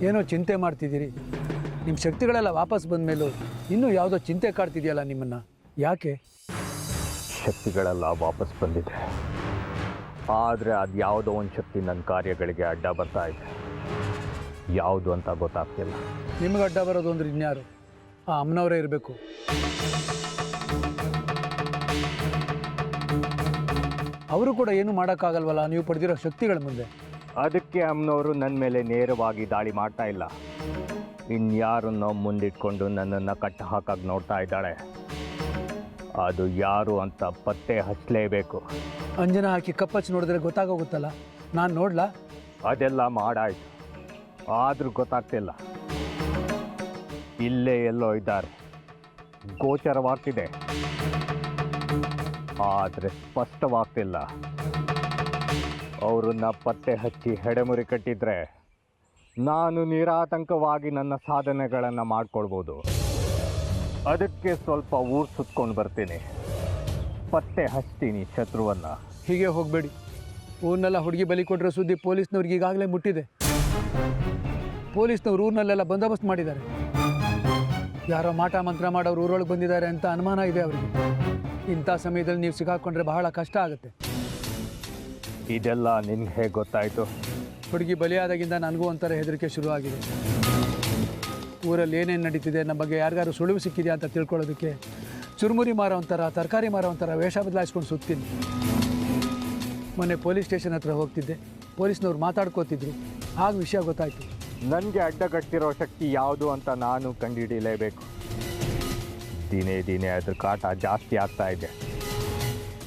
ಏನೋ ಚಿಂತೆ ಮಾಡ್ತಿದ್ದೀರಿ. ನಿಮ್ಮ ಶಕ್ತಿಗಳೆಲ್ಲ ವಾಪಸ್ ಬಂದ ಮೇಲೂ ಇನ್ನೂ ಯಾವುದೋ ಚಿಂತೆ ಕಾಡ್ತಿದೆಯಲ್ಲ ನಿಮ್ಮನ್ನು, ಯಾಕೆ? ಶಕ್ತಿಗಳೆಲ್ಲ ವಾಪಸ್ ಬಂದಿದೆ, ಆದರೆ ಅದು ಯಾವುದೋ ಒಂದು ಶಕ್ತಿ ನನ್ನ ಕಾರ್ಯಗಳಿಗೆ ಅಡ್ಡ ಬರ್ತಾ ಇದೆ. ಯಾವುದು ಅಂತ ಗೊತ್ತಾಗ್ತಿಲ್ಲ. ನಿಮಗೆ ಅಡ್ಡ ಬರೋದು ಅಂದ್ರೆ ಇನ್ಯಾರು? ಆ ಅಮ್ಮನವರೇ ಇರಬೇಕು. ಅವರು ಕೂಡ ಏನು ಮಾಡೋಕ್ಕಾಗಲ್ವಲ್ಲ ನೀವು ಪಡೆದಿರೋ ಶಕ್ತಿಗಳ ಮುಂದೆ. ಅದಕ್ಕೆ ಅಮ್ಮನವರು ನನ್ನ ಮೇಲೆ ನೇರವಾಗಿ ದಾಳಿ ಮಾಡ್ತಾ ಇಲ್ಲ. ಇನ್ಯಾರನ್ನೋ ಮುಂದಿಟ್ಕೊಂಡು ನನ್ನನ್ನು ಕಟ್ಟು ಹಾಕಕ್ಕೆ ನೋಡ್ತಾ ಇದ್ದಾಳೆ. ಅದು ಯಾರು ಅಂತ ಪತ್ತೆ ಹಚ್ಚಲೇಬೇಕು. ಅಂಜನ ಹಾಕಿ ಕಪ್ಪಚ್ಚಿ ನೋಡಿದ್ರೆ ಗೊತ್ತಾಗೋಗುತ್ತಲ್ಲ, ನಾನು ನೋಡ್ಲಾ? ಅದೆಲ್ಲ ಮಾಡಾಯ್ತು, ಆದರೂ ಗೊತ್ತಾಗ್ತಿಲ್ಲ. ಇಲ್ಲೇ ಎಲ್ಲೋ ಇದ್ದಾರೆ, ಗೋಚರವಾಗ್ತಿದೆ, ಆದರೆ ಸ್ಪಷ್ಟವಾಗ್ತಿಲ್ಲ. ಅವರನ್ನ ಪತ್ತೆ ಹಚ್ಚಿ ಹೆಡೆಮುರಿ ಕಟ್ಟಿದ್ರೆ ನಾನು ನಿರಾತಂಕವಾಗಿ ನನ್ನ ಸಾಧನೆಗಳನ್ನು ಮಾಡ್ಕೊಳ್ಬೋದು. ಅದಕ್ಕೆ ಸ್ವಲ್ಪ ಊರು ಸುತ್ಕೊಂಡು ಬರ್ತೀನಿ, ಪತ್ತೆ ಹಚ್ತೀನಿ ಶತ್ರುವನ್ನು. ಹೀಗೆ ಹೋಗಬೇಡಿ. ಊರ್ನೆಲ್ಲ ಹುಡುಗಿ ಬಲಿ ಕೊಟ್ಟಿರೋ ಸುದ್ದಿ ಪೊಲೀಸ್ನವ್ರಿಗೆ ಈಗಾಗಲೇ ಮುಟ್ಟಿದೆ. ಪೊಲೀಸ್ನವ್ರು ಊರಿನಲ್ಲೆಲ್ಲ ಬಂದೋಬಸ್ತ್ ಮಾಡಿದ್ದಾರೆ. ಯಾರೋ ಮಾಟ ಮಂತ್ರ ಮಾಡೋರು ಊರೊಳಗೆ ಬಂದಿದ್ದಾರೆ ಅಂತ ಅನುಮಾನ ಇದೆ ಅವರಿಗೆ. ಇಂಥ ಸಮಯದಲ್ಲಿ ನೀವು ಸಿಕ್ಕಾಕೊಂಡ್ರೆ ಬಹಳ ಕಷ್ಟ ಆಗುತ್ತೆ. ಇದೆಲ್ಲ ನಿನ್ಗೆ ಹೇಗೆ ಗೊತ್ತಾಯಿತು? ಹುಡುಗಿ ಬಲಿಯಾದಾಗಿಂದ ನನಗೂ ಒಂಥರ ಹೆದರಿಕೆ ಶುರುವಾಗಿದೆ. ಊರಲ್ಲಿ ಏನೇನು ನಡೀತಿದೆ, ನಮ್ಮ ಬಗ್ಗೆ ಯಾರಿಗಾರು ಸುಳಿವು ಸಿಕ್ಕಿದೆಯಾ ಅಂತ ತಿಳ್ಕೊಳ್ಳೋದಕ್ಕೆ ಚುರುಮುರಿ ಮಾರೋ ಒಂಥರ, ತರಕಾರಿ ಮಾರೋ ಒಂಥರ ವೇಷ ಬದಲಾಯಿಸ್ಕೊಂಡು ಸುತ್ತೀನಿ. ಮೊನ್ನೆ ಪೊಲೀಸ್ ಸ್ಟೇಷನ್ ಹತ್ರ ಹೋಗ್ತಿದ್ದೆ, ಪೊಲೀಸ್ನವ್ರು ಮಾತಾಡ್ಕೋತಿದ್ರು. ಆಗ ವಿಷಯ ಗೊತ್ತಾಯಿತು. ನನಗೆ ಅಡ್ಡಗಟ್ಟಿರೋ ಶಕ್ತಿ ಯಾವುದು ಅಂತ ನಾನು ಕಂಡುಹಿಡಿಯಲೇಬೇಕು. ದಿನೇ ದಿನೇ ಅದ್ರ ಕಾಟ ಜಾಸ್ತಿ ಆಗ್ತಾ ಇದೆ.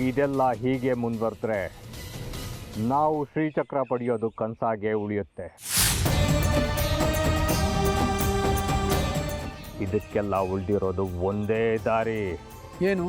ಇದೆಲ್ಲ ಹೀಗೆ ಮುಂದುವರೆದ್ರೆ ನಾವು ಶ್ರೀಚಕ್ರ ಪಡೆಯೋದು ಕನಸಾಗೆ ಉಳಿಯುತ್ತೆ. ಇದಕ್ಕೆಲ್ಲ ಉಳಿದಿರೋದು ಒಂದೇ ದಾರಿ. ಏನು?